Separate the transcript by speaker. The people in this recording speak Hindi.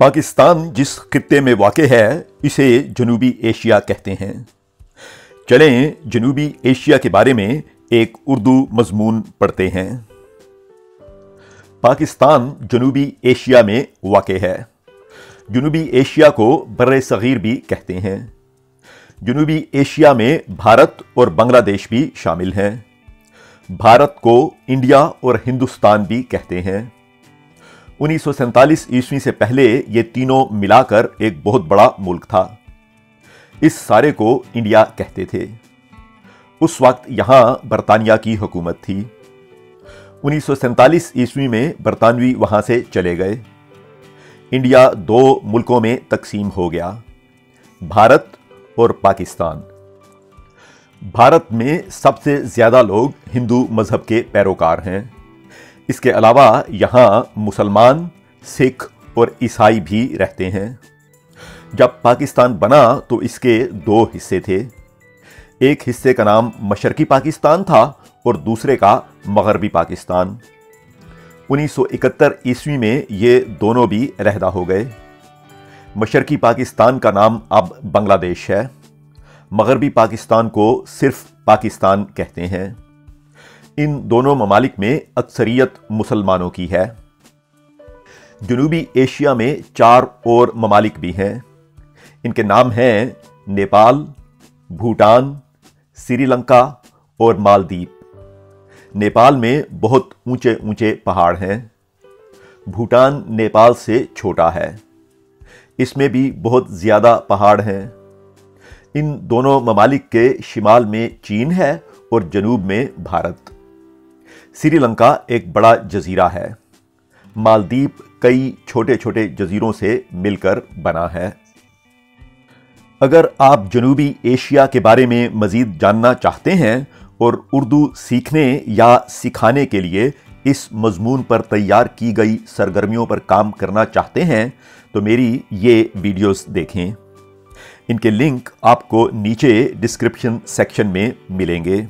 Speaker 1: पाकिस्तान जिस खित्ते में वाक़े है इसे जनूबी एशिया कहते हैं। चलें जनूबी एशिया के बारे में एक उर्दू मजमून पढ़ते हैं। पाकिस्तान जनूबी एशिया में वाक़े है। जनूबी एशिया को बर्रे सगीर भी कहते हैं। जनूबी एशिया में भारत और बांग्लादेश भी शामिल हैं। भारत को इंडिया और हिंदुस्तान भी कहते हैं। 1947 ईस्वी से पहले ये तीनों मिलाकर एक बहुत बड़ा मुल्क था। इस सारे को इंडिया कहते थे। उस वक्त यहां बरतानिया की हुकूमत थी। 1947 ईस्वी में बरतानवी वहां से चले गए। इंडिया दो मुल्कों में तकसीम हो गया, भारत और पाकिस्तान। भारत में सबसे ज्यादा लोग हिंदू मजहब के पैरोकार हैं। इसके अलावा यहाँ मुसलमान, सिख और ईसाई भी रहते हैं। जब पाकिस्तान बना तो इसके दो हिस्से थे। एक हिस्से का नाम मशरकी पाकिस्तान था और दूसरे का मगरबी पाकिस्तान। 1971 ईस्वी में ये दोनों भी अलहदा हो गए। मशरकी पाकिस्तान का नाम अब बांग्लादेश है। मगरबी पाकिस्तान को सिर्फ पाकिस्तान कहते हैं। इन दोनों ममालिक में अक्सरियत मुसलमानों की है। जनूबी एशिया में 4 और ममालिक भी हैं। इनके नाम हैं नेपाल, भूटान, श्रीलंका और मालदीव। नेपाल में बहुत ऊंचे ऊंचे पहाड़ हैं। भूटान नेपाल से छोटा है। इसमें भी बहुत ज़्यादा पहाड़ हैं। इन दोनों ममालिक के शिमाल में चीन है और जनूब में भारत। श्रीलंका एक बड़ा जजीरा है। मालदीव कई छोटे छोटे जजीरों से मिलकर बना है। अगर आप जनूबी एशिया के बारे में मज़ीद जानना चाहते हैं और उर्दू सीखने या सिखाने के लिए इस मजमून पर तैयार की गई सरगर्मियों पर काम करना चाहते हैं तो मेरी ये वीडियोस देखें। इनके लिंक आपको नीचे डिस्क्रिप्शन सेक्शन में मिलेंगे।